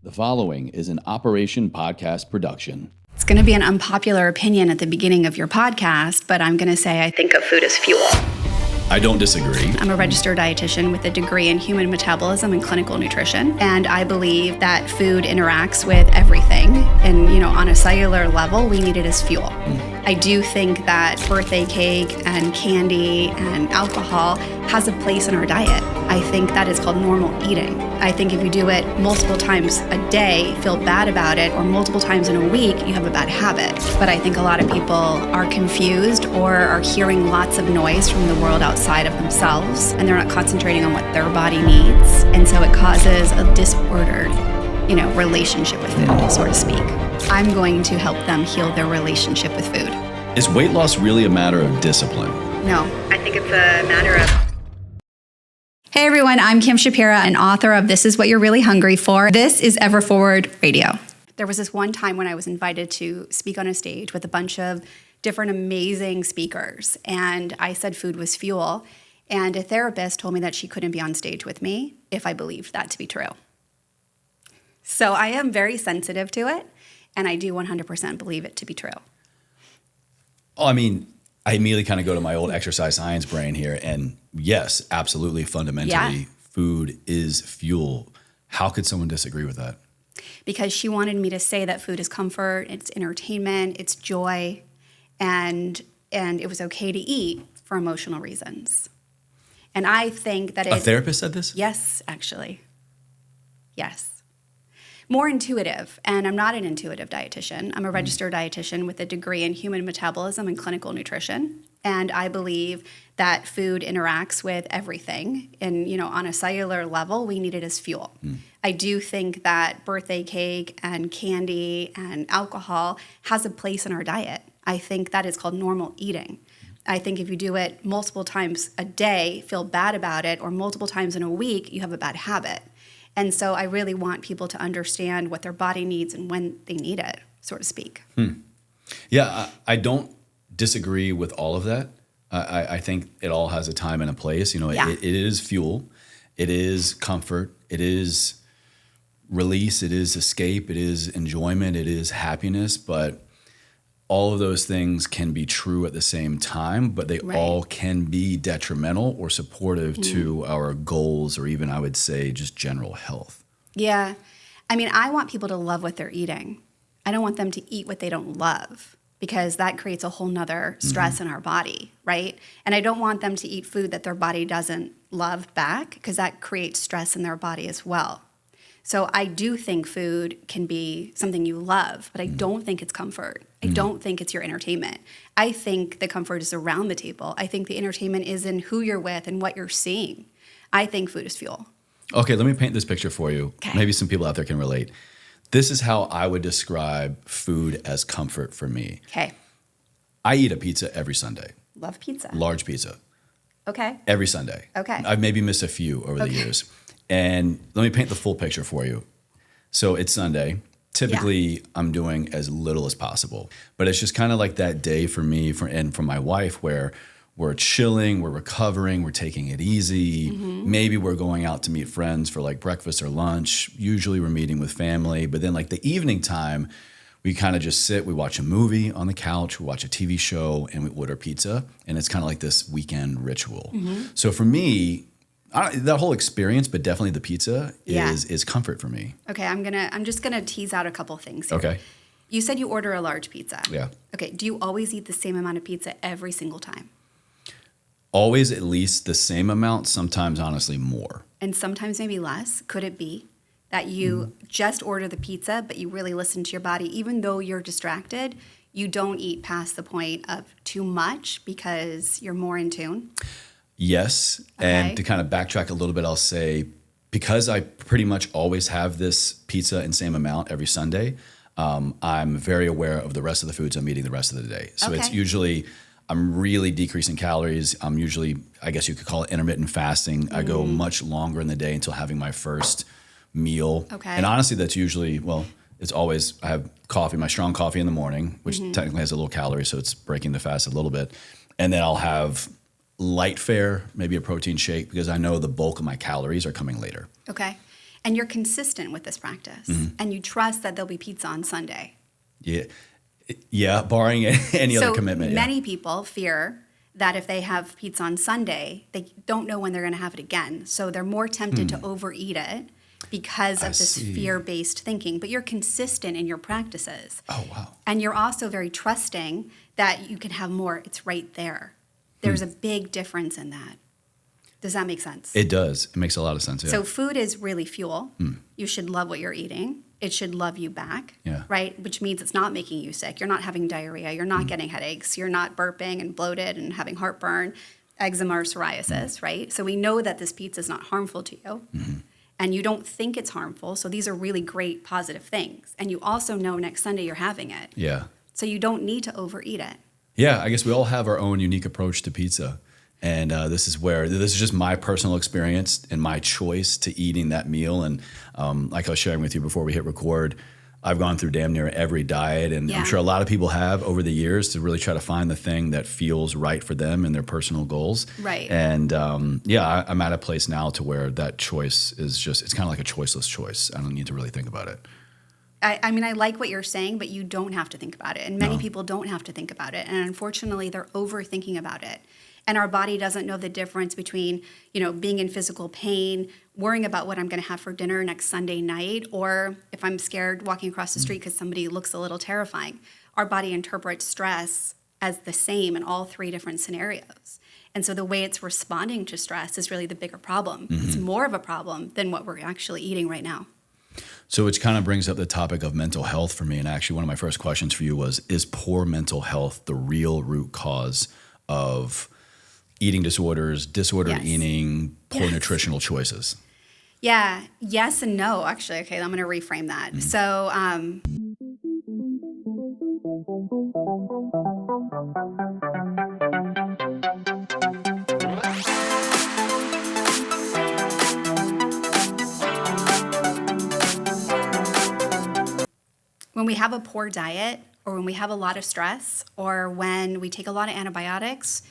The following is an Operation Podcast production. It's going to be an unpopular opinion at the beginning of your podcast, but I'm going to say I think of food as fuel. I don't disagree. I'm a registered dietitian with a degree in human metabolism and clinical nutrition, and I believe that food interacts with everything. And, on a cellular level, we need it as fuel. I do think that birthday cake and candy and alcohol has a place in our diet. I think that is called normal eating. I think if you do it multiple times a day, feel bad about it, or multiple times in a week, you have a bad habit. But I think a lot of people are confused or are hearing lots of noise from the world outside of themselves, and they're not concentrating on what their body needs. And so it causes a disordered, relationship with food, so to speak. I'm going to help them heal their relationship with food. Is weight loss really a matter of discipline? No, I think it's a matter of... Hey everyone, I'm Kim Shapira, an author of This Is What You're Really Hungry For. This is Ever Forward Radio. There was this one time when I was invited to speak on a stage with a bunch of different amazing speakers, and I said food was fuel, and a therapist told me that she couldn't be on stage with me if I believed that to be true. So I am very sensitive to it, and I do 100% believe it to be true. Oh, I immediately kind of go to my old exercise science brain here, and yes, absolutely, fundamentally, food is fuel. How could someone disagree with that? Because she wanted me to say that food is comfort, it's entertainment, it's joy, and it was okay to eat for emotional reasons. And I think that A therapist said this? Yes, actually. Yes. More intuitive, and I'm not an intuitive dietitian. I'm a registered dietitian with a degree in human metabolism and clinical nutrition, and I believe that food interacts with everything, and on a cellular level, we need it as fuel. I do think that birthday cake and candy and alcohol has a place in our diet. I think that is called normal eating. I think if you do it multiple times a day, feel bad about it, or multiple times in a week, you have a bad habit. And so I really want people to understand what their body needs and when they need it, so to speak. Yeah, I don't disagree with all of that. I think it all has a time and a place. It is fuel. It is comfort. It is release. It is escape. It is enjoyment. It is happiness. But all of those things can be true at the same time, but they all can be detrimental or supportive to our goals, or even, I would say, just general health. Yeah. I want people to love what they're eating. I don't want them to eat what they don't love, because that creates a whole nother stress in our body, right? And I don't want them to eat food that their body doesn't love back, because that creates stress in their body as well. So I do think food can be something you love, but I don't think it's comfort. I don't think it's your entertainment. I think the comfort is around the table. I think the entertainment is in who you're with and what you're seeing. I think food is fuel. Okay, let me paint this picture for you. Okay. Maybe some people out there can relate. This is how I would describe food as comfort for me. Okay. I eat a pizza every Sunday. Love pizza. Large pizza. Okay. Every Sunday. Okay. I've maybe missed a few over the years. And let me paint the full picture for you. So it's Sunday. Typically, I'm doing as little as possible. But it's just kind of like that day for me and for my wife, where we're chilling, we're recovering, we're taking it easy. Maybe we're going out to meet friends for like breakfast or lunch. Usually we're meeting with family. But then like the evening time, we kind of just sit, we watch a movie on the couch, we watch a TV show, and we order pizza. And it's kind of like this weekend ritual. So for me, that whole experience, but definitely the pizza is comfort for me. Okay, I'm just gonna tease out a couple things here. Okay. You said you order a large pizza. Yeah. Okay, do you always eat the same amount of pizza every single time? Always at least the same amount, sometimes honestly more. And sometimes maybe less. Could it be that you just order the pizza, but you really listen to your body, even though you're distracted, you don't eat past the point of too much because you're more in tune? Yes, and to kind of backtrack a little bit, I'll say, because I pretty much always have this pizza in same amount every Sunday, I'm very aware of the rest of the foods I'm eating the rest of the day. So it's usually, I'm really decreasing calories. I'm usually, I guess you could call it intermittent fasting. I go much longer in the day until having my first meal. Okay. And honestly, that's usually, it's always, I have coffee, my strong coffee in the morning, which technically has a little calories, so it's breaking the fast a little bit. And then I'll have light fare, maybe a protein shake, because I know the bulk of my calories are coming later. Okay. And you're consistent with this practice. And you trust that there'll be pizza on Sunday. Yeah. Yeah, barring any other commitment. Many people fear that if they have pizza on Sunday, they don't know when they're going to have it again. So they're more tempted to overeat it because of this fear-based thinking. But you're consistent in your practices. Oh, wow. And you're also very trusting that you can have more. It's right there. There's a big difference in that. Does that make sense? It does. It makes a lot of sense, yeah. So food is really fuel. You should love what you're eating. It should love you back, right? Which means it's not making you sick. You're not having diarrhea. You're not getting headaches. You're not burping and bloated and having heartburn, eczema or psoriasis, right? So we know that this pizza is not harmful to you. And you don't think it's harmful. So these are really great positive things. And you also know next Sunday you're having it. Yeah. So you don't need to overeat it. Yeah, I guess we all have our own unique approach to pizza. And this is just my personal experience and my choice to eating that meal. And like I was sharing with you before we hit record, I've gone through damn near every diet. And I'm sure a lot of people have over the years to really try to find the thing that feels right for them and their personal goals. Right. And I'm at a place now to where that choice is just, it's kind of like a choiceless choice. I don't need to really think about it. I mean, I like what you're saying, but you don't have to think about it. And many people don't have to think about it. And unfortunately, they're overthinking about it. And our body doesn't know the difference between, being in physical pain, worrying about what I'm going to have for dinner next Sunday night, or if I'm scared walking across the street because somebody looks a little terrifying. Our body interprets stress as the same in all three different scenarios. And so the way it's responding to stress is really the bigger problem. It's more of a problem than what we're actually eating right now. So which kind of brings up the topic of mental health for me. And actually one of my first questions for you was, is poor mental health the real root cause of eating disorders, disordered eating, poor nutritional choices? Yeah. Yes and no, actually. Okay, I'm going to reframe that. So when we have a poor diet, or when we have a lot of stress, or when we take a lot of antibiotics,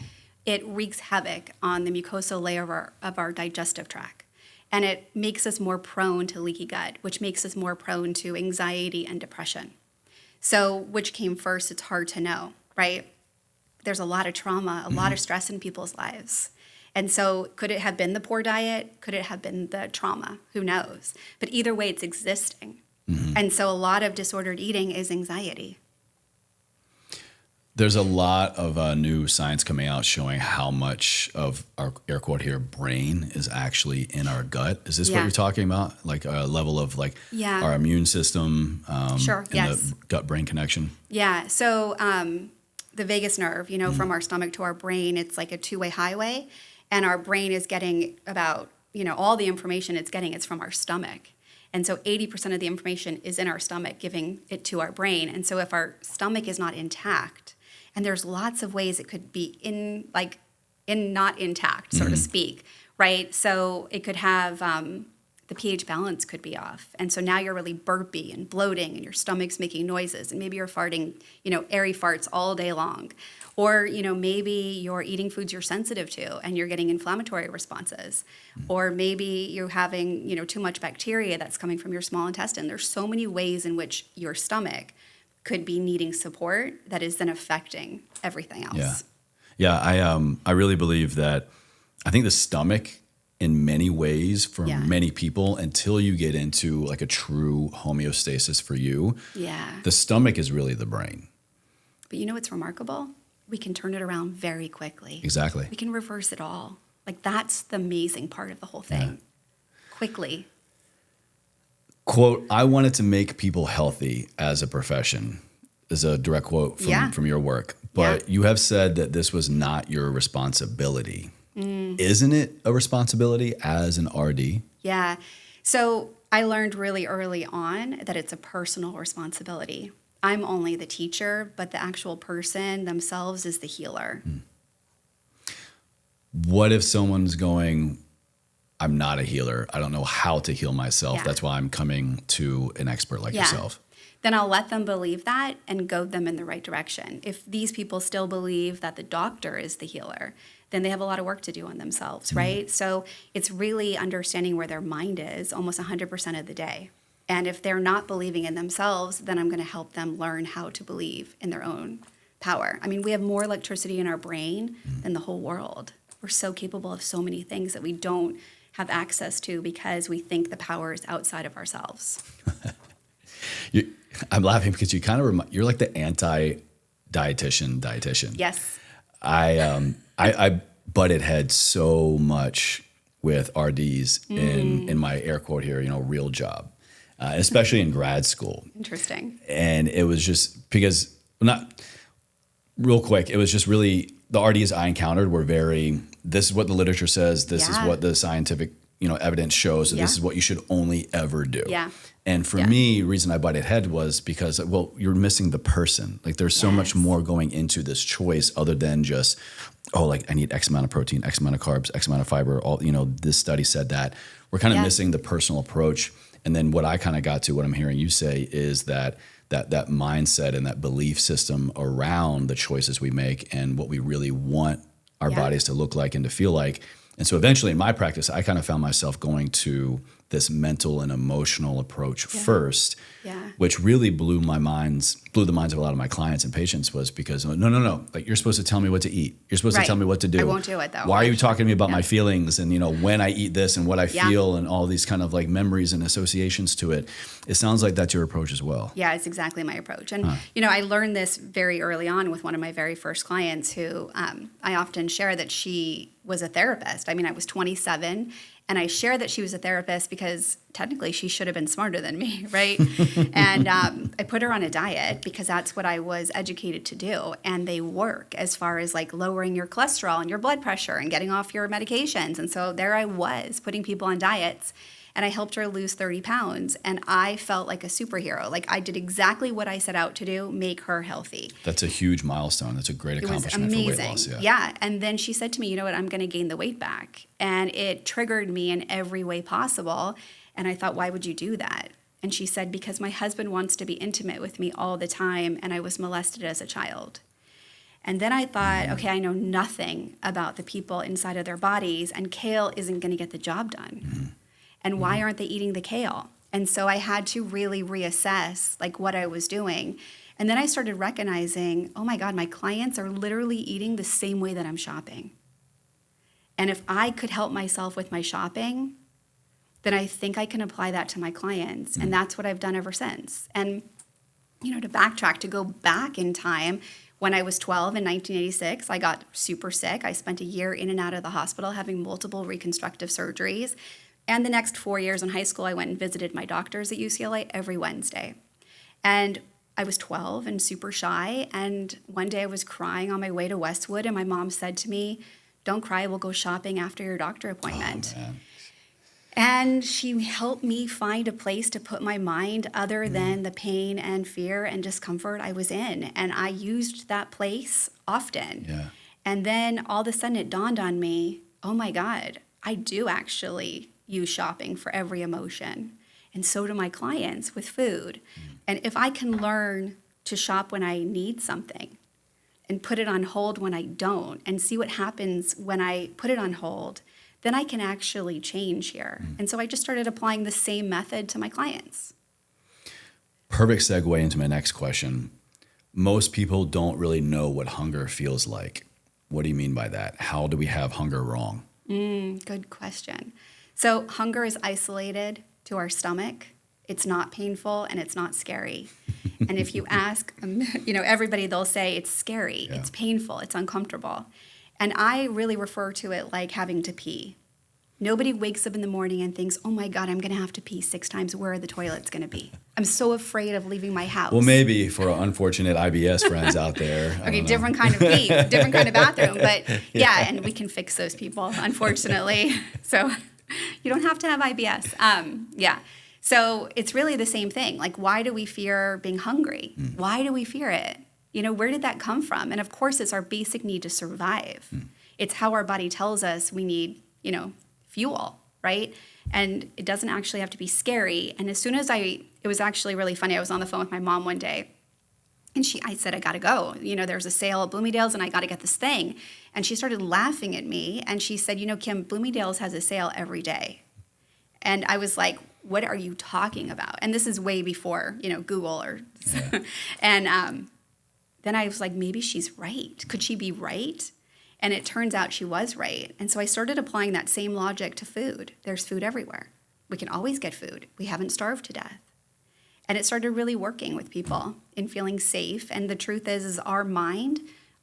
it wreaks havoc on the mucosal layer of our digestive tract. And it makes us more prone to leaky gut, which makes us more prone to anxiety and depression. So which came first, it's hard to know, right? There's a lot of trauma, a lot of stress in people's lives. And so could it have been the poor diet? Could it have been the trauma? Who knows? But either way, it's existing. And so a lot of disordered eating is anxiety. There's a lot of new science coming out showing how much of our, air quote here, brain is actually in our gut. Is this what you're talking about? Like a level of our immune system and the gut-brain connection? Yeah. So the vagus nerve, from our stomach to our brain, it's like a two-way highway. And our brain is getting about, all the information it's from our stomach. And so 80% of the information is in our stomach, giving it to our brain. And so if our stomach is not intact, and there's lots of ways it could be not intact, so to speak, right? So it could have, the pH balance could be off. And so now you're really burpy and bloating and your stomach's making noises. And maybe you're farting, airy farts all day long. Or, maybe you're eating foods you're sensitive to and you're getting inflammatory responses. Or maybe you're having, too much bacteria that's coming from your small intestine. There's so many ways in which your stomach could be needing support that is then affecting everything else. I really believe that I think the stomach in many ways for many people, until you get into like a true homeostasis for you, the stomach is really the brain. But what's remarkable? We can turn it around very quickly. Exactly. We can reverse it all. Like that's the amazing part of the whole thing. Quickly. Quote, I wanted to make people healthy as a profession, is a direct quote from your work. But you have said that this was not your responsibility. Isn't it a responsibility as an RD? Yeah. So I learned really early on that it's a personal responsibility. I'm only the teacher, but the actual person themselves is the healer. What if someone's going, I'm not a healer. I don't know how to heal myself. Yeah. That's why I'm coming to an expert like yourself. Then I'll let them believe that and goad them in the right direction. If these people still believe that the doctor is the healer, then they have a lot of work to do on themselves, right? So it's really understanding where their mind is almost 100% of the day. And if they're not believing in themselves, then I'm going to help them learn how to believe in their own power. I mean, we have more electricity in our brain than the whole world. We're so capable of so many things that we don't have access to because we think the power is outside of ourselves. I'm laughing because you kind of you're like the anti-dietitian. Yes. I butted heads so much with RDs in my air quote here, real job, especially in grad school. Interesting. And it was just because not real quick. It was just really the RDs I encountered were this is what the literature says. This is what the scientific, evidence shows that this is what you should only ever do. Yeah. And for me, the reason I butted head was because, you're missing the person. Like there's so much more going into this choice other than just, I need X amount of protein, X amount of carbs, X amount of fiber. This study said that. We're kind of missing the personal approach. And then what I kind of got to, what I'm hearing you say is that mindset and that belief system around the choices we make and what we really want our bodies to look like and to feel like. And so eventually in my practice, I kind of found myself going to this mental and emotional approach first, which really blew the minds of a lot of my clients and patients was because, no, like you're supposed to tell me what to eat. You're supposed to tell me what to do. I won't do it though. Why are you talking to me about my feelings and, when I eat this and what I feel and all these kind of like memories and associations to it? It sounds like that's your approach as well. Yeah, it's exactly my approach. And, I learned this very early on with one of my very first clients who I often share that she was a therapist. I mean, I was 27 and I share that she was a therapist because technically she should have been smarter than me, right? And I put her on a diet because that's what I was educated to do. And they work as far as like lowering your cholesterol and your blood pressure and getting off your medications. And so there I was putting people on diets. And I helped her lose 30 pounds. And I felt like a superhero. Like I did exactly what I set out to do, make her healthy. That's a huge milestone. That's a great accomplishment for weight loss. Yeah. And then she said to me, you know what, I'm going to gain the weight back. And it triggered me in every way possible. And I thought, why would you do that? And she said, because my husband wants to be intimate with me all the time. And I was molested as a child. And then I thought, okay, I know nothing about the people inside of their bodies. And kale isn't going to get the job done. And why aren't they eating the kale? And so I had to really reassess like what I was doing. And then I started recognizing, oh my God, my clients are literally eating the same way that I'm shopping. And if I could help myself with my shopping, then I think I can apply that to my clients. And that's what I've done ever since. And, to backtrack, to go back in time, when I was 12 in 1986, I got super sick. I spent a year in and out of the hospital having multiple reconstructive surgeries. And the next 4 years in high school, I went and visited my doctors at UCLA every Wednesday. And I was 12 and super shy. And one day I was crying on my way to Westwood. And my mom said to me, don't cry, we'll go shopping after your doctor appointment. Oh, and she helped me find a place to put my mind other than the pain and fear and discomfort I was in. And I used that place often. Yeah. And then all of a sudden it dawned on me, oh my God, I do actually use shopping for every emotion. And so do my clients with food. And if I can learn to shop when I need something and put it on hold when I don't and see what happens when I put it on hold, then I can actually change here. And so I just started applying the same method to my clients. Perfect segue into my next question. Most people don't really know what hunger feels like. What do you mean by that? How do we have hunger wrong? Good question. So hunger is isolated to our stomach. It's not painful and it's not scary. And if you ask, everybody, they'll say it's scary, it's painful, it's uncomfortable. And I really refer to it like having to pee. Nobody wakes up in the morning and thinks, oh my God, I'm going to have to pee 6 times. Where are the toilets going to be? I'm so afraid of leaving my house. Well, maybe for our unfortunate IBS friends out there. Okay, different kind of pee, different kind of bathroom. But yeah, and we can fix those people, unfortunately. So you don't have to have IBS. So it's really the same thing. Like, why do we fear being hungry? Why do we fear it? Where did that come from? And of course, it's our basic need to survive. It's how our body tells us we need, fuel, right? And it doesn't actually have to be scary. And as soon as it was actually really funny. I was on the phone with my mom one day, and I said, I got to go. There's a sale at Bloomingdale's, and I got to get this thing. And she started laughing at me, and she said, Kim, Bloomingdale's has a sale every day. And I was like, what are you talking about? And this is way before, Google or, Yeah. and then I was like, maybe she's right. Could she be right? And it turns out she was right. And so I started applying that same logic to food. There's food everywhere. We can always get food. We haven't starved to death. And it started really working with people and feeling safe. And the truth is our mind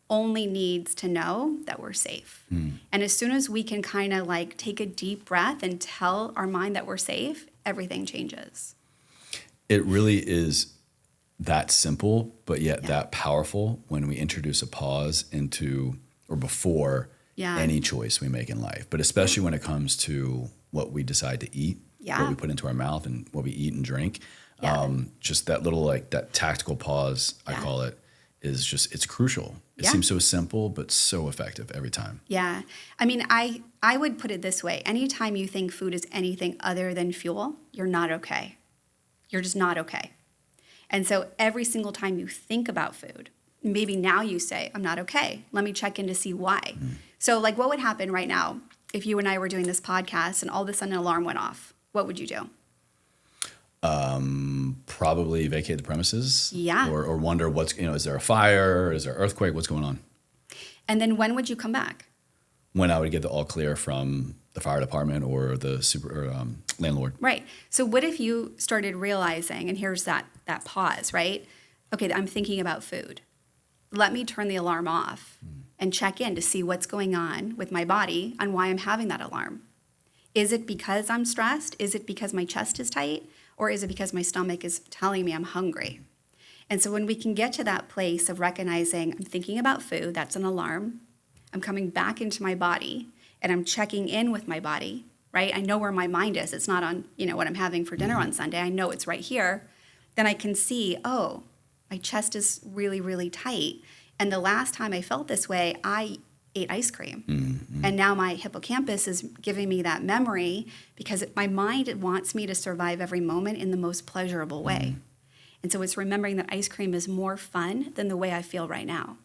only needs to know that we're safe. And as soon as we can kind of like take a deep breath and tell our mind that we're safe, everything changes. It really is that simple, but yet that powerful when we introduce a pause into or before any choice we make in life, but especially when it comes to what we decide to eat, what we put into our mouth and what we eat and drink. Just that little, like that tactical pause, I call it, is just, it's crucial. It seems so simple, but so effective every time. Yeah. I mean, I would put it this way. Anytime you think food is anything other than fuel, you're not okay. You're just not okay. And so every single time you think about food, maybe now you say, I'm not okay. Let me check in to see why. So like what would happen right now if you and I were doing this podcast and all of a sudden an alarm went off? What would you do? Probably vacate the premises. Yeah. Or wonder what's, is there a fire? Is there an earthquake? What's going on? And then when would you come back? When I would get the all clear from the fire department or the landlord. Right. So what if you started realizing, and here's that pause, right? Okay, I'm thinking about food. Let me turn the alarm off and check in to see what's going on with my body and why I'm having that alarm. Is it because I'm stressed? Is it because my chest is tight? Or is it because my stomach is telling me I'm hungry? And so when we can get to that place of recognizing I'm thinking about food, that's an alarm. I'm coming back into my body and I'm checking in with my body, right? I know where my mind is. It's not on, what I'm having for dinner on Sunday. I know it's right here. Then I can see, oh, my chest is really, really tight. And the last time I felt this way, I ate ice cream. And now my hippocampus is giving me that memory because my mind wants me to survive every moment in the most pleasurable way. And so it's remembering that ice cream is more fun than the way I feel right now.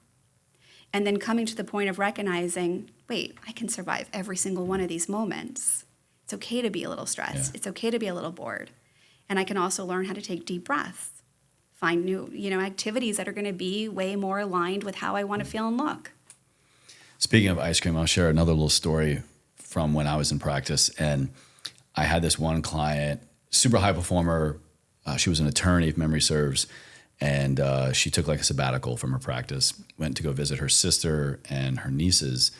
And then coming to the point of recognizing, wait, I can survive every single one of these moments. It's okay to be a little stressed. It's okay to be a little bored. And I can also learn how to take deep breaths, find new, activities that are going to be way more aligned with how I want to feel and look. Speaking of ice cream, I'll share another little story from when I was in practice. And I had this one client, super high performer. She was an attorney, if memory serves. And she took like a sabbatical from her practice, went to go visit her sister and her nieces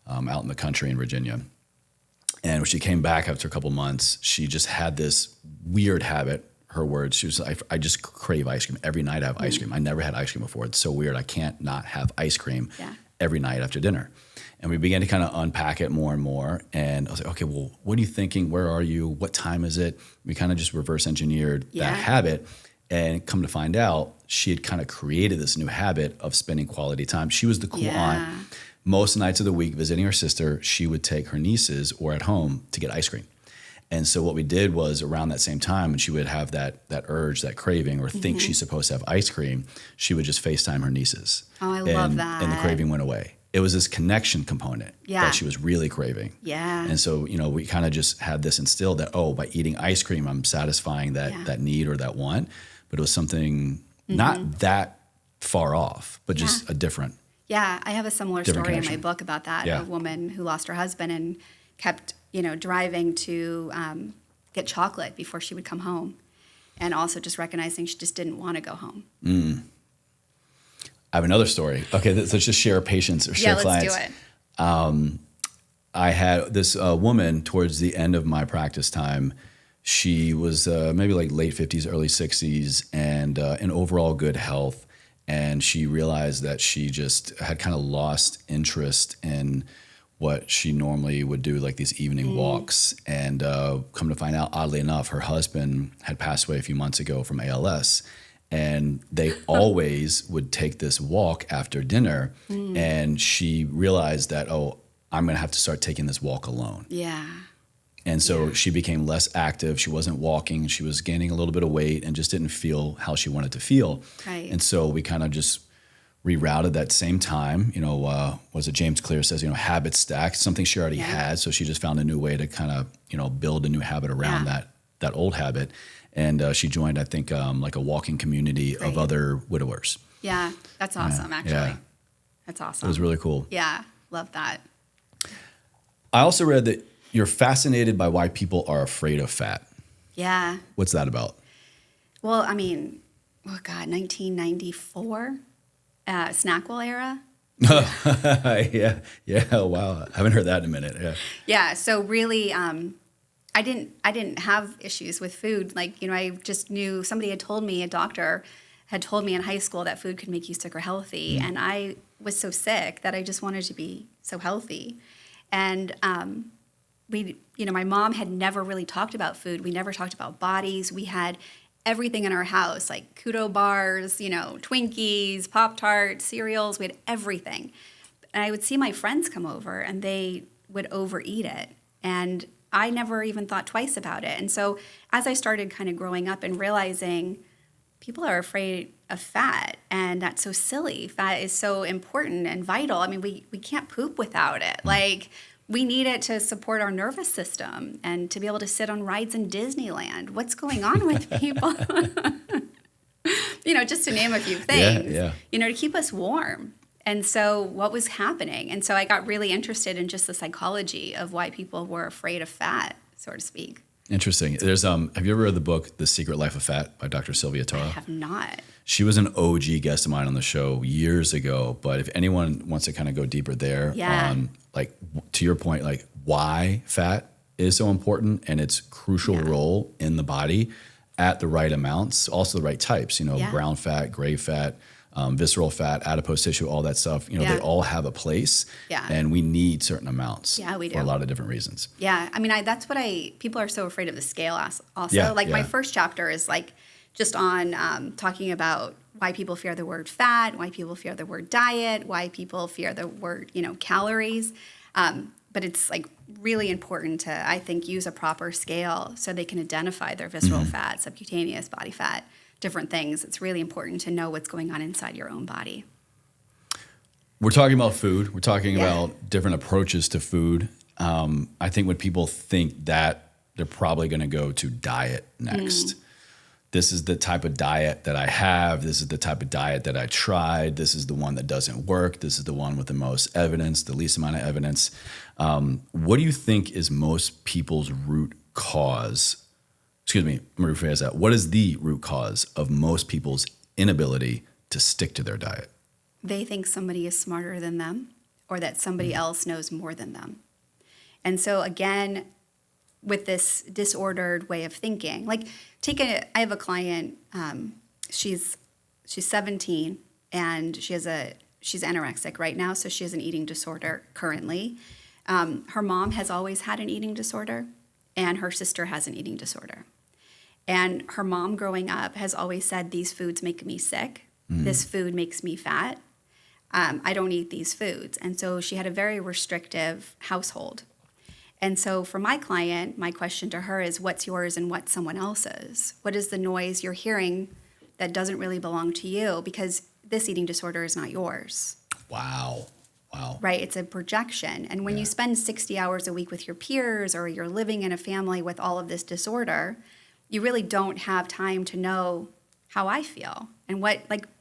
out in the country in Virginia. And when she came back after a couple months, she just had this weird habit. Her words, she was like, I just crave ice cream. Every night I have ice cream. I never had ice cream before. It's so weird. I can't not have ice cream every night after dinner. And we began to kind of unpack it more and more. And I was like, okay, well, what are you thinking? Where are you? What time is it? We kind of just reverse engineered that habit. And come to find out, she had kind of created this new habit of spending quality time. She was the cool aunt. Most nights of the week visiting her sister, she would take her nieces or at home to get ice cream. And so what we did was around that same time, when she would have that urge, that craving, or think she's supposed to have ice cream, she would just FaceTime her nieces. Oh, I love that. And the craving went away. It was this connection component that she was really craving. Yeah. And so, we kind of just had this instilled that, by eating ice cream, I'm satisfying that need or that want. But it was something not that far off, but just a different. Yeah, I have a similar story connection. in my book about that. A woman who lost her husband and kept, driving to get chocolate before she would come home. And also just recognizing she just didn't want to go home. I have another story. Okay, let's just share patients or share clients. Yeah, let's do it. I had this woman towards the end of my practice time. She was maybe like late 50s, early 60s, and in overall good health. And she realized that she just had kind of lost interest in what she normally would do, like these evening walks. And come to find out, oddly enough, her husband had passed away a few months ago from ALS. And they always would take this walk after dinner. And she realized that, I'm going to have to start taking this walk alone. Yeah. And so she became less active. She wasn't walking. She was gaining a little bit of weight and just didn't feel how she wanted to feel. Right. And so we kind of just rerouted that same time. Was it James Clear says, habit stack, something she already had. So she just found a new way to kind of, build a new habit around that old habit. And she joined, I think, like a walking community of other widowers. Yeah, that's awesome, actually. Yeah. That's awesome. It was really cool. Yeah, love that. I also read that you're fascinated by why people are afraid of fat. Yeah. What's that about? Well, 1994, Snackwell era. Yeah. Wow. I haven't heard that in a minute. Yeah. Yeah. So really, I didn't have issues with food. I just knew somebody had told me, a doctor had told me in high school that food could make you sick or healthy. And I was so sick that I just wanted to be so healthy. And, my mom had never really talked about food. We never talked about bodies. We had everything in our house, like Kudo bars, Twinkies, Pop-Tarts, cereals. We had everything. And I would see my friends come over and they would overeat it. And I never even thought twice about it. And so as I started kind of growing up and realizing people are afraid of fat, and that's so silly. Fat is so important and vital. We can't poop without it. We need it to support our nervous system and to be able to sit on rides in Disneyland. What's going on with people? Just to name a few things, to keep us warm. And so what was happening? And so I got really interested in just the psychology of why people were afraid of fat, so to speak. Interesting. There's have you ever read the book The Secret Life of Fat by Dr. Sylvia Tara? I have not. She was an OG guest of mine on the show years ago, but if anyone wants to kind of go deeper there on, to your point, why fat is so important and its crucial role in the body at the right amounts, also the right types, brown fat, gray fat, visceral fat, adipose tissue, all that stuff, they all have a place and we need certain amounts we do. for a lot of different reasons. Yeah. That's what people are so afraid of the scale also. My first chapter is just on talking about why people fear the word fat, why people fear the word diet, why people fear the word, calories. But it's really important to, I think, use a proper scale so they can identify their visceral fat, subcutaneous body fat, different things. It's really important to know what's going on inside your own body. We're talking about food. We're talking about different approaches to food. I think when people think that, they're probably going to go to diet next. This is the type of diet that I have. This is the type of diet that I tried. This is the one that doesn't work. This is the one with the most evidence, the least amount of evidence. What do you think is most people's root cause? Excuse me, let me rephrase that. What is the root cause of most people's inability to stick to their diet? They think somebody is smarter than them or that somebody else knows more than them. And so again, with this disordered way of thinking, I have a client, she's 17 and she's anorexic right now. So she has an eating disorder currently. Her mom has always had an eating disorder and her sister has an eating disorder. And her mom growing up has always said, these foods make me sick. This food makes me fat. I don't eat these foods. And so she had a very restrictive household. And so for my client, my question to her is, what's yours and what's someone else's? What is the noise you're hearing that doesn't really belong to you? Because this eating disorder is not yours. Wow. Right? It's a projection. And when you spend 60 hours a week with your peers or you're living in a family with all of this disorder, you really don't have time to know how I feel. And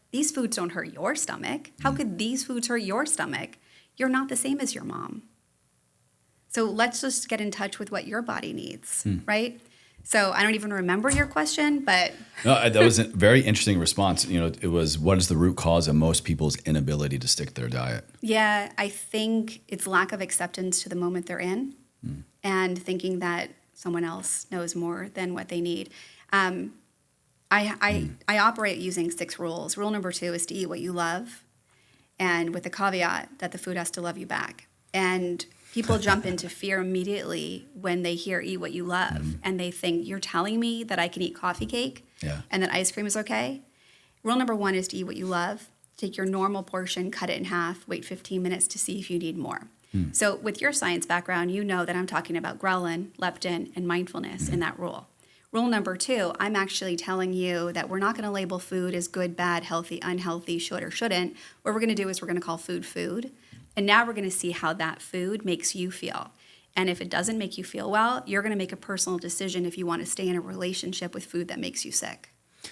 these foods don't hurt your stomach. How could these foods hurt your stomach? You're not the same as your mom. So let's just get in touch with what your body needs, right? So I don't even remember your question, but... No, that was a very interesting response. It was, what is the root cause of most people's inability to stick to their diet? Yeah, I think it's lack of acceptance to the moment they're in and thinking that someone else knows more than what they need. I operate using 6 rules. Rule number 2 is to eat what you love, and with the caveat that the food has to love you back. And people jump into fear immediately when they hear eat what you love, and they think, you're telling me that I can eat coffee cake and that ice cream is okay? Rule number 1 is to eat what you love. Take your normal portion, cut it in half, wait 15 minutes to see if you need more. So with your science background, you know that I'm talking about ghrelin, leptin, and mindfulness in that rule. Rule number 2, I'm actually telling you that we're not going to label food as good, bad, healthy, unhealthy, should or shouldn't. What we're going to do is we're going to call food food. And now we're going to see how that food makes you feel. And if it doesn't make you feel well, you're going to make a personal decision if you want to stay in a relationship with food that makes you sick.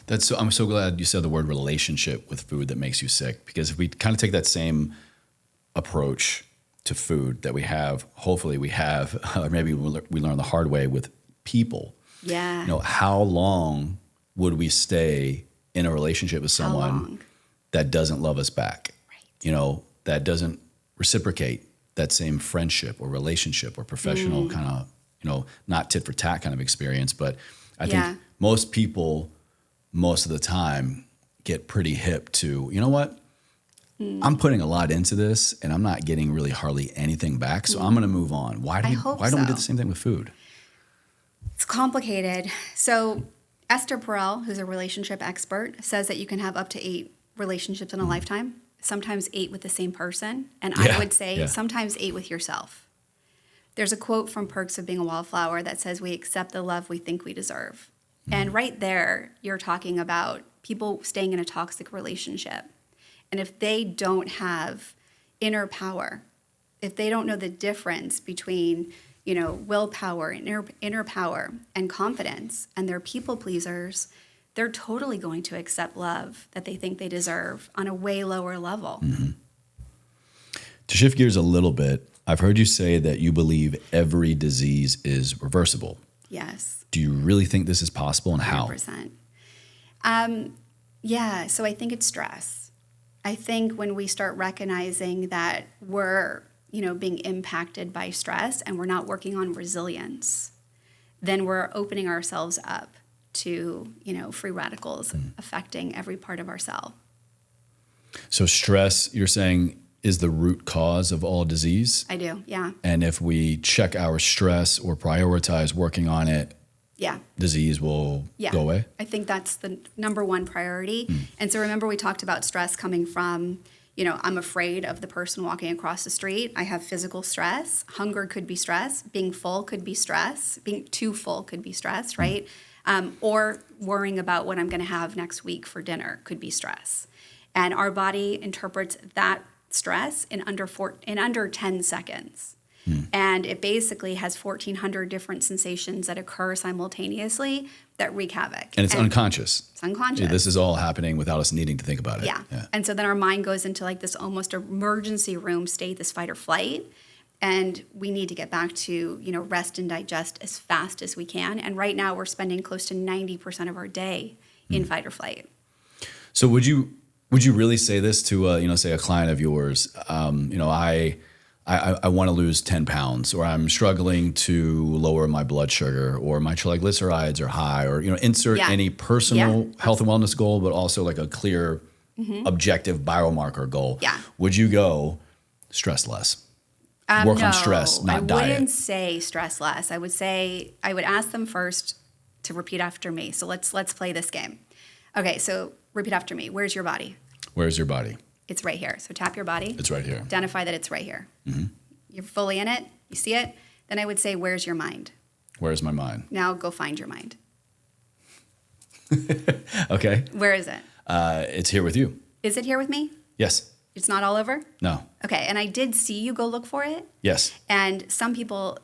I'm so glad you said the word relationship with food that makes you sick, because if we kind of take that same approach to food that we have, hopefully we have, or maybe we learn the hard way with people. Yeah. How long would we stay in a relationship with someone that doesn't love us back? Right. That doesn't reciprocate that same friendship or relationship or professional kind of, not tit for tat kind of experience. But I think most people, most of the time, get pretty hip to, you know what? I'm putting a lot into this and I'm not getting really hardly anything back. So I'm going to move on. Why don't we do the same thing with food? It's complicated. So Esther Perel, who's a relationship expert, says that you can have up to 8 relationships in a lifetime, sometimes 8 with the same person. And I would say sometimes 8 with yourself. There's a quote from Perks of Being a Wallflower that says, we accept the love we think we deserve. And right there, you're talking about people staying in a toxic relationship. And if they don't have inner power, if they don't know the difference between willpower and inner power and confidence, and they're people pleasers, they're totally going to accept love that they think they deserve on a way lower level. Mm-hmm. To shift gears a little bit, I've heard you say that you believe every disease is reversible. Yes. Do you really think this is possible, and how? 100%. Yeah, so I think it's stress. I think when we start recognizing that we're being impacted by stress and we're not working on resilience, then we're opening ourselves up to, free radicals affecting every part of our cell. So stress, you're saying, is the root cause of all disease? I do, yeah. And if we check our stress or prioritize working on it, disease will go away? I think that's the number one priority. And so remember, we talked about stress coming from, I'm afraid of the person walking across the street. I have physical stress. Hunger could be stress. Being full could be stress. Being too full could be stress, right? Or worrying about what I'm going to have next week for dinner could be stress. And our body interprets that stress in under 10 seconds. And it basically has 1,400 different sensations that occur simultaneously that wreak havoc. And it's unconscious. It's unconscious. Yeah, this is all happening without us needing to think about it. Yeah. And so then our mind goes into like this almost emergency room state, this fight or flight. And we need to get back to, rest and digest as fast as we can. And right now we're spending close to 90% of our day in fight or flight. So would you really say this to, say a client of yours? I want to lose 10 pounds, or I'm struggling to lower my blood sugar, or my triglycerides are high, or, insert any personal health and wellness goal, but also like a clear, objective biomarker goal. Yeah. Would you go stress less? Work on stress, not diet. I wouldn't say stress less. I would ask them first to repeat after me. So let's play this game. Okay, so repeat after me. Where's your body? Where's your body? It's right here. So tap your body. It's right here. Identify that it's right here. Mm-hmm. You're fully in it. You see it. Then I would say, where's your mind? Where's my mind? Now go find your mind. Okay. Where is it? It's here with you. Is it here with me? Yes. It's not all over? No. Okay. And I did see you go look for it. Yes. And some people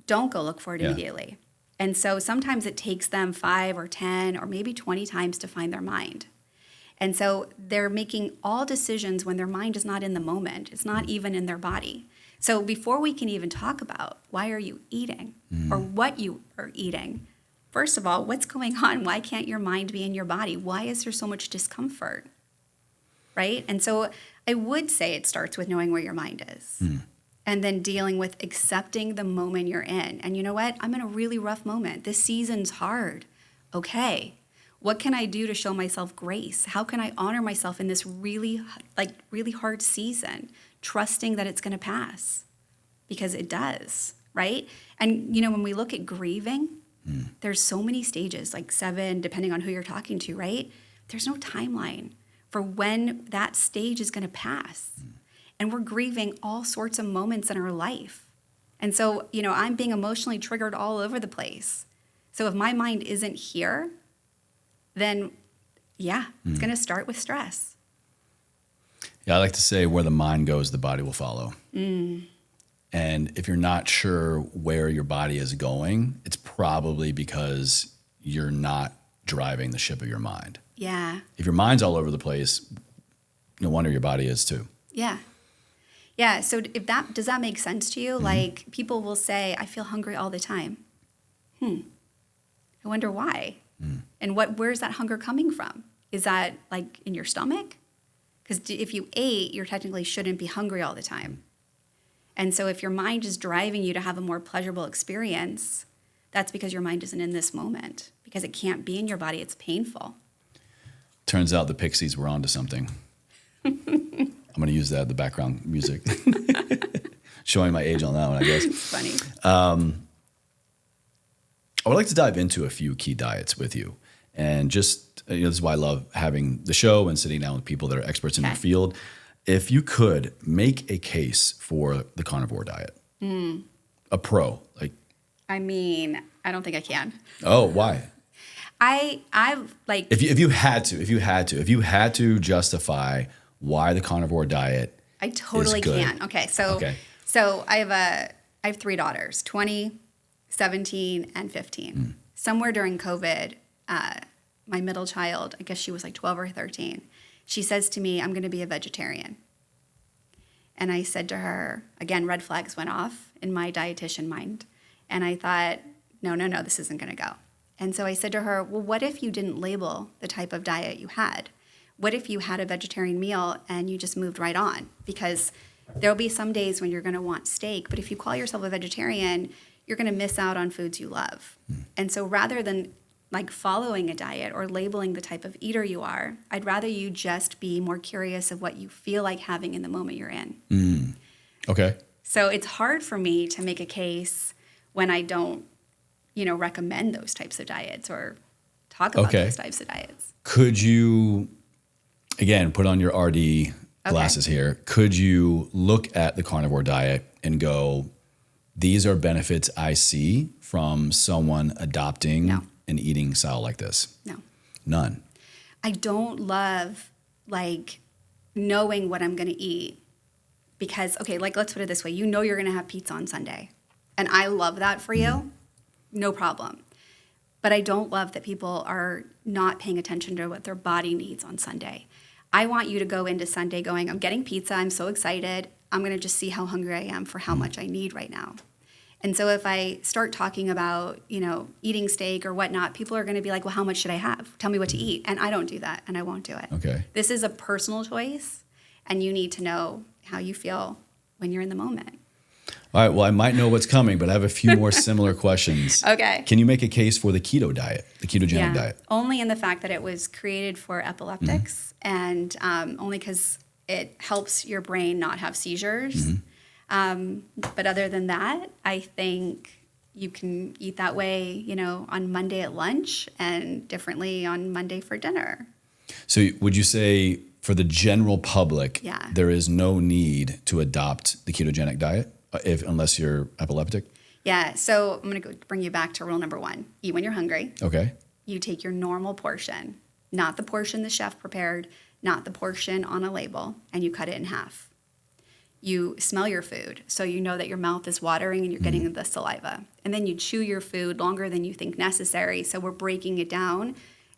don't go look for it immediately. And so sometimes it takes them 5 or 10 or maybe 20 times to find their mind. And so they're making all decisions when their mind is not in the moment. It's not even in their body. So before we can even talk about why are you eating or what you are eating, first of all, what's going on? Why can't your mind be in your body? Why is there so much discomfort? Right? And so I would say it starts with knowing where your mind is and then dealing with accepting the moment you're in. And you know what? I'm in a really rough moment. This season's hard. Okay. What can I do to show myself grace? How can I honor myself in this really hard season, trusting that it's going to pass? Because it does, right? And, when we look at grieving, there's so many stages, like 7, depending on who you're talking to, right? There's no timeline for when that stage is going to pass. and we're grieving all sorts of moments in our life. And so, I'm being emotionally triggered all over the place. So if my mind isn't here, then it's going to start with stress. Yeah, I like to say where the mind goes, the body will follow. And if you're not sure where your body is going, it's probably because you're not driving the ship of your mind. Yeah. If your mind's all over the place, no wonder your body is too. Yeah. Yeah. So does that make sense to you? Like people will say, I feel hungry all the time. I wonder why. And where's that hunger coming from? Is that like in your stomach? Because if you ate, you technically shouldn't be hungry all the time. And so if your mind is driving you to have a more pleasurable experience, that's because your mind isn't in this moment, because it can't be in your body. It's painful. Turns out the Pixies were onto something. I'm going to use that, the background music. Showing my age on that one, I guess. It's funny. I would like to dive into a few key diets with you. And just, this is why I love having the show and sitting down with people that are experts in their field. If you could make a case for the carnivore diet, a pro, like. I mean, I don't think I can. Oh, why? I've like. If you had to justify why the carnivore diet I totally is good. can. Okay. So I have 3 daughters, 20, 17, and 15. Somewhere during COVID, my middle child, I guess she was like 12 or 13, she says to me, I'm going to be a vegetarian. And I said to her, again, red flags went off in my dietitian mind. And I thought, no, this isn't going to go. And so I said to her, well, what if you didn't label the type of diet you had? What if you had a vegetarian meal and you just moved right on? Because there'll be some days when you're going to want steak, but if you call yourself a vegetarian, you're going to miss out on foods you love. And so rather than like following a diet or labeling the type of eater you are, I'd rather you just be more curious of what you feel like having in the moment you're in. Okay. So it's hard for me to make a case when I don't, recommend those types of diets or talk about those types of diets. Could you, again, put on your RD glasses here, could you look at the carnivore diet and go, these are benefits I see from someone adopting an eating style like this? No. None. I don't love like knowing what I'm going to eat because, let's put it this way. You know you're going to have pizza on Sunday. And I love that for you. No problem. But I don't love that people are not paying attention to what their body needs on Sunday. I want you to go into Sunday going, I'm getting pizza. I'm so excited. I'm going to just see how hungry I am for how much I need right now. And so if I start talking about, eating steak or whatnot, people are going to be like, well, how much should I have? Tell me what to eat. And I don't do that, and I won't do it. Okay. This is a personal choice, and you need to know how you feel when you're in the moment. All right. Well, I might know what's coming, but I have a few more similar questions. Okay. Can you make a case for the keto diet, the ketogenic diet? Only in the fact that it was created for epileptics and only because it helps your brain not have seizures. But other than that, I think you can eat that way, on Monday at lunch and differently on Monday for dinner. So would you say for the general public, there is no need to adopt the ketogenic diet unless you're epileptic? Yeah. So I'm going to bring you back to rule number 1. Eat when you're hungry. Okay. You take your normal portion, not the portion the chef prepared, not the portion on a label, and you cut it in half. You smell your food, so you know that your mouth is watering and you're getting the saliva. And then you chew your food longer than you think necessary, so we're breaking it down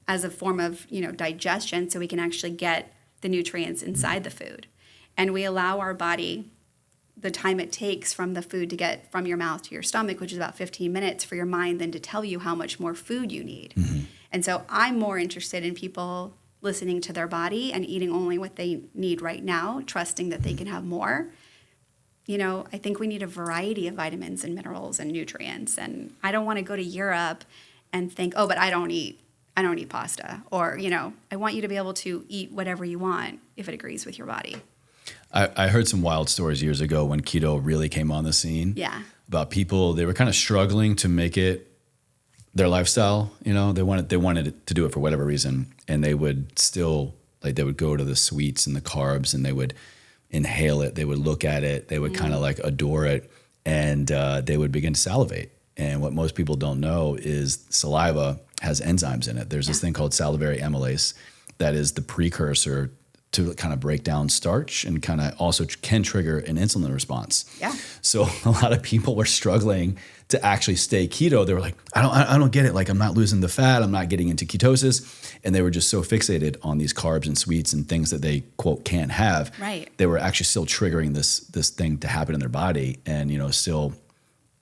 as a form of, digestion so we can actually get the nutrients inside the food. And we allow our body the time it takes from the food to get from your mouth to your stomach, which is about 15 minutes for your mind then to tell you how much more food you need. And so I'm more interested in people listening to their body and eating only what they need right now, trusting that they can have more. I think we need a variety of vitamins and minerals and nutrients. And I don't want to go to Europe and think, oh, but I don't eat pasta. Or, I want you to be able to eat whatever you want if it agrees with your body. I heard some wild stories years ago when keto really came on the scene. Yeah. About people, they were kind of struggling to make it their lifestyle. They wanted to do it for whatever reason. And they would still, they would go to the sweets and the carbs and they would inhale it, they would look at it, they would kind of like adore it, and they would begin to salivate. And what most people don't know is saliva has enzymes in it. There's this thing called salivary amylase that is the precursor to kind of break down starch and kind of also can trigger an insulin response. Yeah. So a lot of people were struggling to actually stay keto. They were like, I don't get it. Like, I'm not losing the fat. I'm not getting into ketosis. And they were just so fixated on these carbs and sweets and things that they, quote, can't have. Right. They were actually still triggering this thing to happen in their body and, still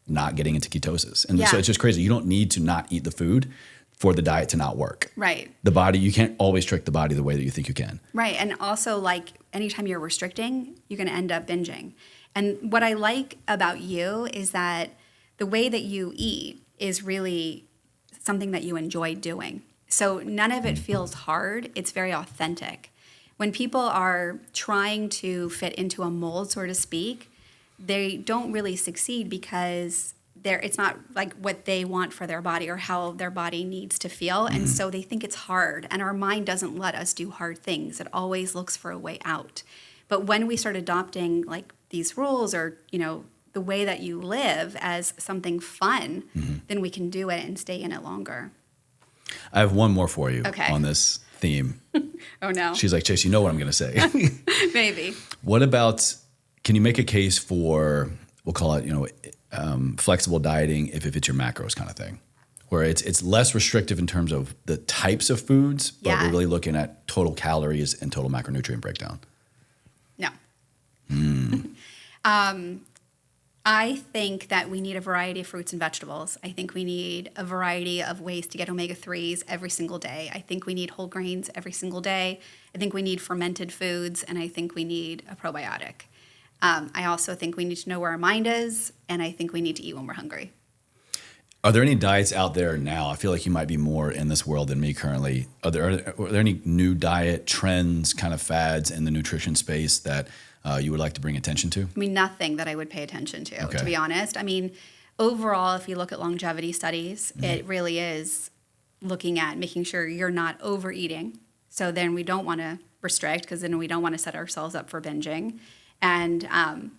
not getting into ketosis. And so it's just crazy. You don't need to not eat the food for the diet to not work. Right. The body, you can't always trick the body the way that you think you can. Right. And also, like, anytime you're restricting, you're going to end up binging. And what I like about you is that the way that you eat is really something that you enjoy doing. So none of it feels hard. It's very authentic. When people are trying to fit into a mold, so to speak, they don't really succeed because it's not like what they want for their body or how their body needs to feel. And so they think it's hard. And our mind doesn't let us do hard things. It always looks for a way out. But when we start adopting like these rules or, the way that you live as something fun, then we can do it and stay in it longer. I have one more for you on this theme. Oh, no. She's like, Chase, you know what I'm going to say. Maybe. What about, can you make a case for, we'll call it, flexible dieting if it fits your macros kind of thing, where it's less restrictive in terms of the types of foods, but we're really looking at total calories and total macronutrient breakdown? No. I think that we need a variety of fruits and vegetables. I think we need a variety of ways to get omega-3s every single day. I think we need whole grains every single day. I think we need fermented foods, and I think we need a probiotic. I also think we need to know where our mind is, and I think we need to eat when we're hungry. Are there any diets out there now? I feel like you might be more in this world than me currently. Are there any new diet trends, kind of fads in the nutrition space that you would like to bring attention to? I mean, nothing that I would pay attention to be honest. I mean, overall, if you look at longevity studies, it really is looking at making sure you're not overeating. So then we don't want to restrict because then we don't want to set ourselves up for binging. And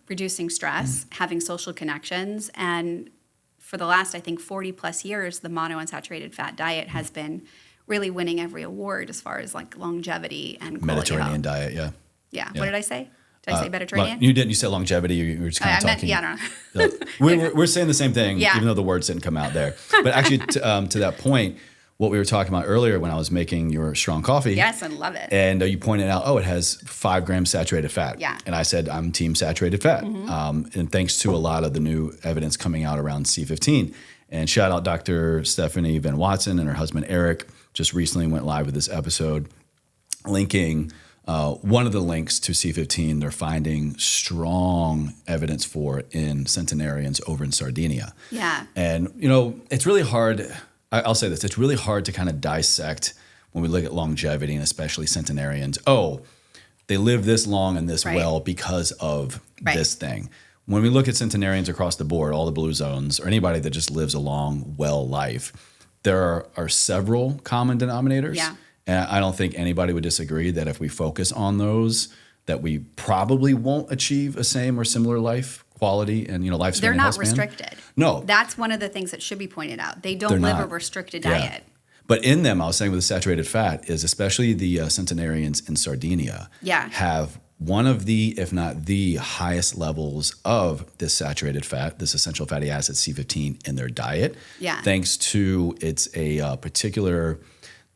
reducing stress, having social connections. And for the last, I think, 40 plus years, the monounsaturated fat diet has been really winning every award as far as like longevity and quality Mediterranean health. diet, Yeah. What did I say? Did I say Mediterranean? You didn't. You said longevity. You were just kind of talking. I don't know. We're saying the same thing, even though the words didn't come out there. But actually, to that point, what we were talking about earlier when I was making your strong coffee. Yes, I love it. And you pointed out, it has 5 grams saturated fat. Yeah. And I said, I'm team saturated fat. And thanks to a lot of the new evidence coming out around C15. And shout out Dr. Stephanie Van Watson and her husband, Eric, just recently went live with this episode linking one of the links to C15 they're finding strong evidence for in centenarians over in Sardinia. Yeah. And, it's really hard. I'll say this. It's really hard to kind of dissect when we look at longevity and especially centenarians. Oh, they live this long and this well because of this thing. When we look at centenarians across the board, all the blue zones, or anybody that just lives a long, well life, there are several common denominators. Yeah. And I don't think anybody would disagree that if we focus on those, that we probably won't achieve a same or similar life quality and lifespan. They're and not healthspan. restricted. No. That's one of the things that should be pointed out. They don't live a restricted diet. But in them, I was saying with the saturated fat is especially the centenarians in Sardinia have one of the, if not the highest levels of this saturated fat, this essential fatty acid C15 in their diet. Yeah. Thanks to it's a particular,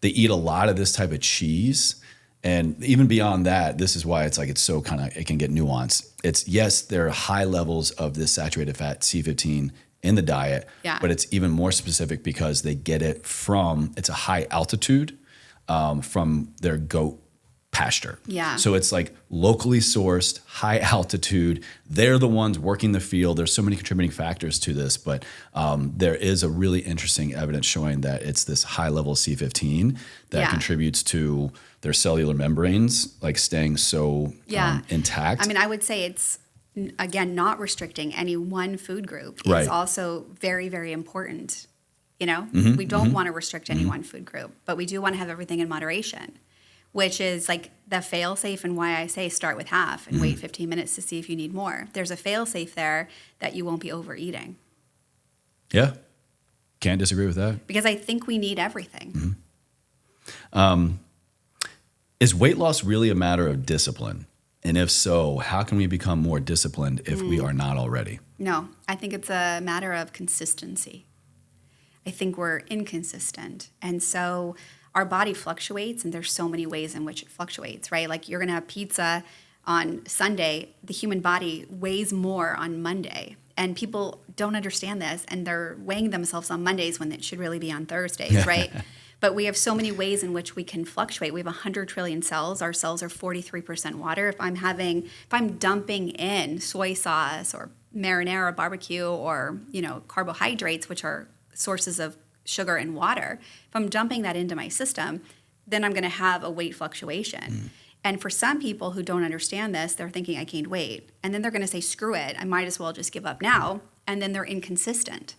they eat a lot of this type of cheese. And even beyond that, this is why it's like it's so kind of, it can get nuanced. It's, yes, there are high levels of this saturated fat C15 in the diet, but it's even more specific because they get it from, it's a high altitude from their goat pasture. Yeah. So it's like locally sourced, high altitude. They're the ones working the field. There's so many contributing factors to this, but there is a really interesting evidence showing that it's this high level C15 that contributes to their cellular membranes, like staying so intact. I mean, I would say it's, again, not restricting any one food group. It's also very, very important. We don't want to restrict any one food group, but we do want to have everything in moderation. which is like the fail safe, and why I say start with half and wait 15 minutes to see if you need more. There's a fail safe there that you won't be overeating. Yeah. Can't disagree with that. Because I think we need everything. Is weight loss really a matter of discipline? And if so, how can we become more disciplined if we are not already? No, I think it's a matter of consistency. I think we're inconsistent. And so our body fluctuates, and there's so many ways in which it fluctuates, right? Like you're going to have pizza on Sunday. The human body weighs more on Monday. And people don't understand this, and they're weighing themselves on Mondays when it should really be on Thursdays, right? But we have so many ways in which we can fluctuate. We have 100 trillion cells. Our cells are 43% water. If I'm dumping in soy sauce or marinara barbecue or, carbohydrates, which are sources of sugar and water, if I'm dumping that into my system, then I'm going to have a weight fluctuation. And for some people who don't understand this, they're thinking I gained weight. And then they're going to say, screw it, I might as well just give up now. And then they're inconsistent.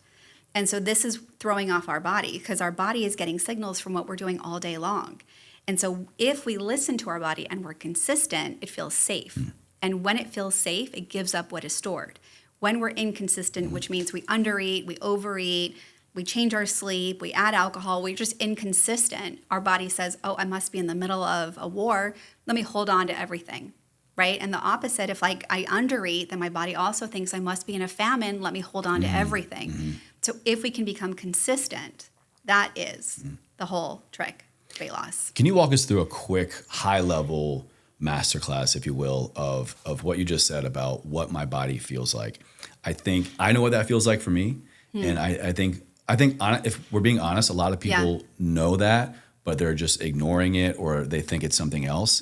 And so this is throwing off our body, because our body is getting signals from what we're doing all day long. And so if we listen to our body and we're consistent, it feels safe. And when it feels safe, it gives up what is stored. When we're inconsistent, which means we undereat, we overeat, we change our sleep, we add alcohol, we're just inconsistent, our body says, oh, I must be in the middle of a war, let me hold on to everything, right? And the opposite, if I undereat, then my body also thinks I must be in a famine, let me hold on to everything. So if we can become consistent, that is the whole trick to weight loss. Can you walk us through a quick high-level masterclass, if you will, of what you just said about what my body feels like? I think I know what that feels like for me, and I think if we're being honest, a lot of people know that, but they're just ignoring it, or they think it's something else.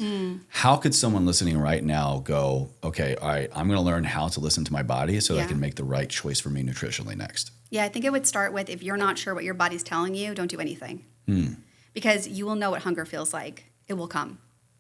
How could someone listening right now go, okay, all right, I'm going to learn how to listen to my body so that I can make the right choice for me nutritionally next? Yeah, I think it would start with, if you're not sure what your body's telling you, don't do anything. Because you will know what hunger feels like. It will come.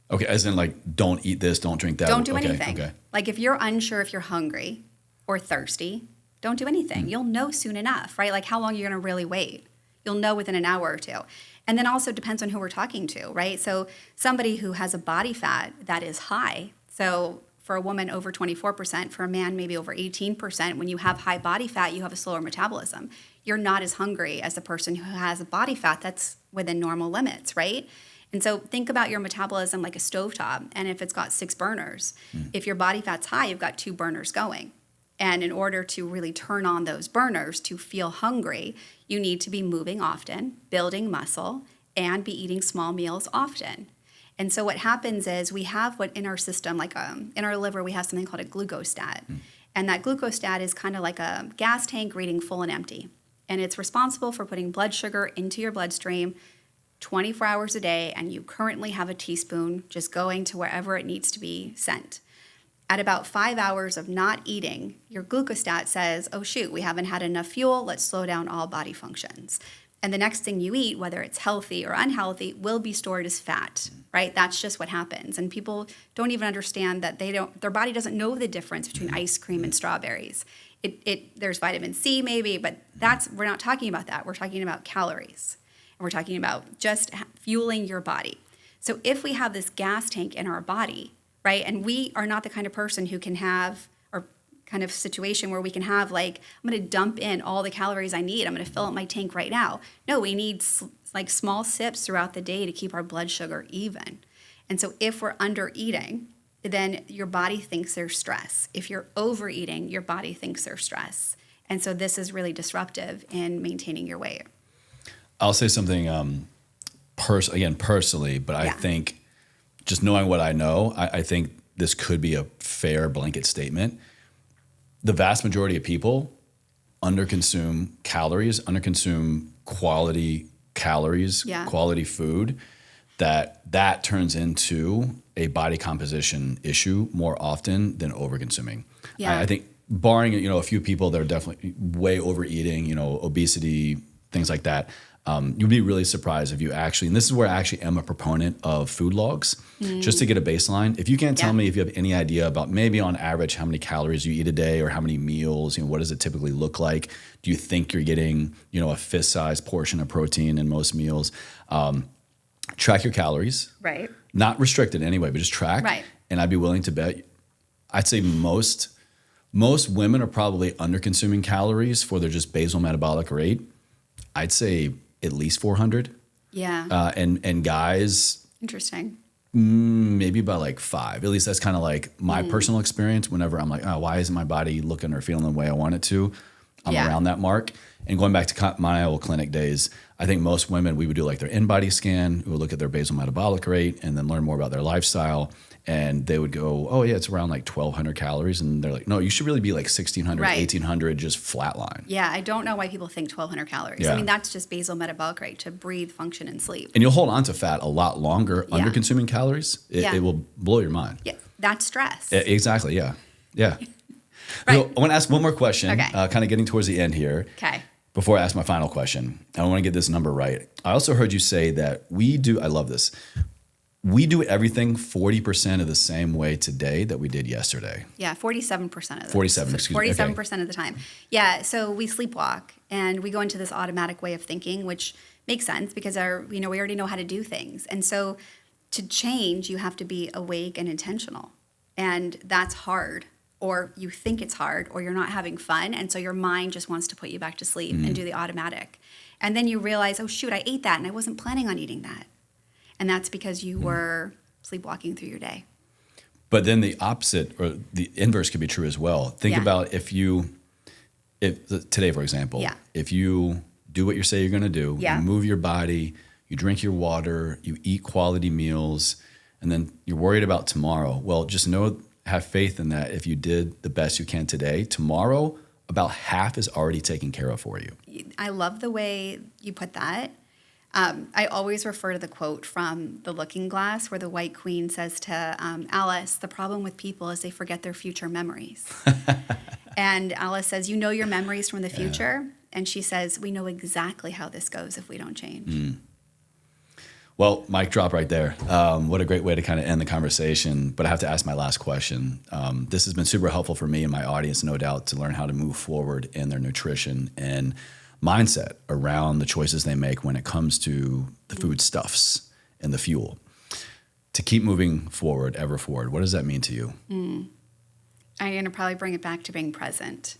Okay, as in like, don't eat this, don't drink that. Don't do anything. Okay. Like if you're unsure if you're hungry or thirsty, don't do anything. You'll know soon enough, right? Like how long you're going to really wait. You'll know within an hour or two. And then also depends on who we're talking to, right? So somebody who has a body fat that is high, so for a woman over 24%, for a man maybe over 18%, when you have high body fat, you have a slower metabolism. You're not as hungry as a person who has a body fat that's within normal limits, right? And so think about your metabolism like a stovetop, and if it's got 6 burners, if your body fat's high, you've got 2 burners going. And in order to really turn on those burners to feel hungry, you need to be moving often, building muscle, and be eating small meals often. And so what happens is we have what in our system, like in our liver, we have something called a glucostat. And that glucostat is kind of like a gas tank reading full and empty. And it's responsible for putting blood sugar into your bloodstream 24 hours a day, and you currently have a teaspoon just going to wherever it needs to be sent. At about 5 hours of not eating, your glucostat says, oh shoot, we haven't had enough fuel, let's slow down all body functions. And the next thing you eat, whether it's healthy or unhealthy, will be stored as fat, right? That's just what happens. And people don't even understand that their body doesn't know the difference between ice cream and strawberries. There's vitamin C maybe, but we're not talking about that. We're talking about calories. And we're talking about just fueling your body. So if we have this gas tank in our body, right, and we are not the kind of person who can have, or kind of situation where we can have like, I'm going to dump in all the calories I need. I'm going to fill up my tank right now. No, we need like small sips throughout the day to keep our blood sugar even. And so if we're under eating, then your body thinks there's stress. If you're overeating, your body thinks there's stress. And so this is really disruptive in maintaining your weight. I'll say something personally, but I think just knowing what I know, I think this could be a fair blanket statement. The vast majority of people underconsume calories, underconsume quality calories, quality food, that turns into a body composition issue more often than overconsuming. I think barring, a few people that are definitely way overeating, obesity, things like that, you'd be really surprised if you actually, and this is where I actually am a proponent of food logs, just to get a baseline. If you can't tell me if you have any idea about maybe on average how many calories you eat a day or how many meals, what does it typically look like? Do you think you're getting, a fist-sized portion of protein in most meals? track your calories. Right. Not restricted anyway, but just track. Right. And I'd be willing to bet, I'd say most women are probably under consuming calories for their just basal metabolic rate. I'd say at least 400. Yeah. And guys, Interesting. maybe about like 5. At least that's kind of like my personal experience. Whenever I'm like, oh, why isn't my body looking or feeling the way I want it to? I'm around that mark. And going back to my old clinic days, I think most women, we would do like their in-body scan. We would look at their basal metabolic rate and then learn more about their lifestyle. And they would go, oh, yeah, it's around like 1,200 calories. And they're like, no, you should really be like 1,600, 1,800, just flatline. Yeah, I don't know why people think 1,200 calories. Yeah. I mean, that's just basal metabolic rate to breathe, function, and sleep. And you'll hold on to fat a lot longer under consuming calories. It will blow your mind. Yeah, that's stress. Exactly, yeah. Yeah. Right. So I want to ask one more question, Okay. Kind of getting towards the end here. Okay. Before I ask my final question, I want to get this number right. I also heard you say that I love this, we do everything 40% of the same way today that we did yesterday. Yeah, 47% of the 47, excuse me. 47% of the time. Yeah, so we sleepwalk and we go into this automatic way of thinking, which makes sense because we already know how to do things. And so to change, you have to be awake and intentional. And that's hard. Or you think it's hard, or you're not having fun, and so your mind just wants to put you back to sleep and do the automatic. And then you realize, oh shoot, I ate that, and I wasn't planning on eating that. And that's because you were sleepwalking through your day. But then the opposite, or the inverse could be true as well. Think about if today, for example, if you do what you say you're going to do, you move your body, you drink your water, you eat quality meals, and then you're worried about tomorrow. Well, just have faith in that if you did the best you can today, tomorrow about half is already taken care of for you. I love the way you put that. I always refer to the quote from The Looking Glass where the White Queen says to Alice, the problem with people is they forget their future memories. And Alice says, you know your memories from the future? And she says, we know exactly how this goes if we don't change. Well, mic drop right there. What a great way to kind of end the conversation. But I have to ask my last question. This has been super helpful for me and my audience, no doubt, to learn how to move forward in their nutrition and mindset around the choices they make when it comes to the foodstuffs and the fuel. To keep moving forward, ever forward, what does that mean to you? I'm going to probably bring it back to being present.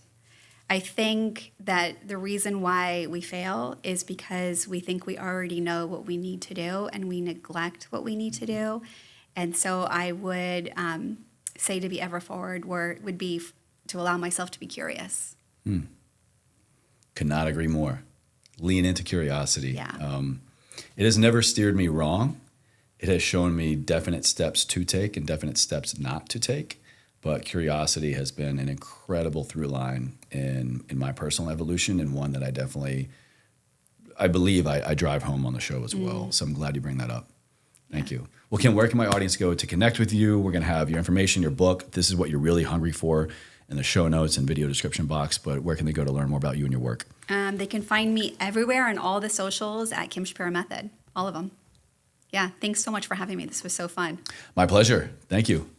I think that the reason why we fail is because we think we already know what we need to do and we neglect what we need to do. And so I would say to be ever forward would be to allow myself to be curious. Could not agree more. Lean into curiosity. Yeah. It has never steered me wrong. It has shown me definite steps to take and definite steps not to take. But curiosity has been an incredible through line in my personal evolution, and one that I believe I drive home on the show as well. So I'm glad you bring that up. Thank you. Well, Kim, where can my audience go to connect with you? We're going to have your information, your book. This is what you're really hungry for in the show notes and video description box. But where can they go to learn more about you and your work? They can find me everywhere on all the socials at Kim Shapira Method, all of them. Yeah, thanks so much for having me. This was so fun. My pleasure. Thank you.